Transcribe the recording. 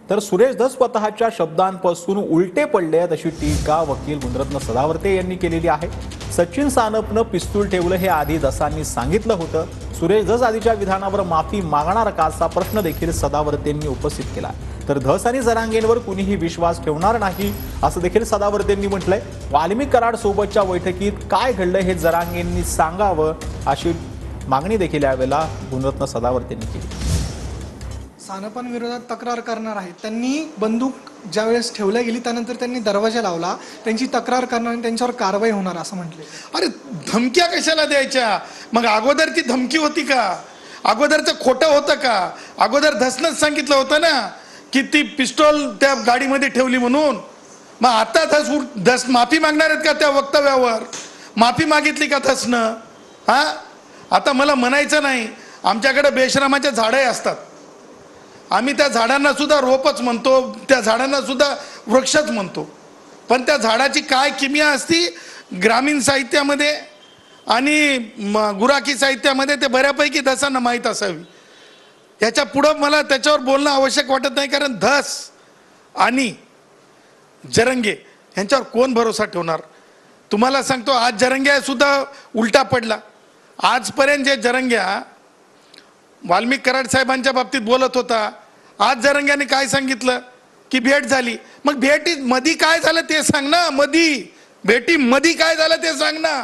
तर सुरेश धस स्वतःच्या शब्दांपासून उलटे पडले आहेत अशी टीका वकील गुणरत्न सदावर्ते यांनी केलेली आहे। सचिन सानपनं पिस्तूल ठेवलं हे आधी धसांनी सांगितलं होतं। सुरेश धस आधीच्या विधानावर माफी मागणार का असा प्रश्न देखील सदावर्तेंनी उपस्थित केला। तर धस आणि जरांगेंवर कुणीही विश्वास ठेवणार नाही असं देखील सदावर्तेंनी म्हटलंय। वाल्मिक कराड सोबतच्या बैठकीत काय घडलं हे जरांगेंनी सांगावं अशी मागणी देखील यावेळेला गुणरत्न सदावर्तेंनी केली। सानपांविरोधात तक्रार करणार आहे। त्यांनी बंदूक ज्यावेळेस ठेवल्या गेली त्यानंतर त्यांनी दरवाजा लावला, त्यांची तक्रार करणार आणि त्यांच्यावर कारवाई होणार असं म्हटले। अरे धमक्या कशाला द्यायच्या? मग अगोदर ती धमकी होती का? अगोदरचं खोटं होतं का? अगोदर धसनंच सांगितलं होतं ना की ती पिस्टॉल त्या गाडीमध्ये ठेवली म्हणून। मग आता धस माफी मागणार आहेत का त्या वक्तव्यावर? माफी मागितली का धसनं? हा, आता मला म्हणायचं नाही आमच्याकडे बेशरमाच्या झाडं असतात, आम्ही त्या झाडांना सुद्धा रोपच म्हणतो, त्या झाडांना सुद्धा वृक्षच म्हणतो, पण त्या झाडाची काय किमया असती ग्रामीण साहित्यामध्ये आणि गुराखी साहित्यामध्ये ते बऱ्यापैकी धसांना माहीत असावी। याच्या पुढं मला त्याच्यावर बोलणं आवश्यक वाटत नाही, कारण धस आणि जरंगे यांच्यावर कोण भरोसा ठेवणार? तुम्हाला सांगतो आज जरंग्या सुद्धा उलटा पडला। आजपर्यंत जे जरंग्या वाल्मिक कराड साहेबांच्या बाबतीत बोलत होता, आज जरंग्याने काय सांगितलं की भेट झाली। मग भेटी मधी काय झालं ते सांग ना, भेटी मधी काय झालं ते सांग ना।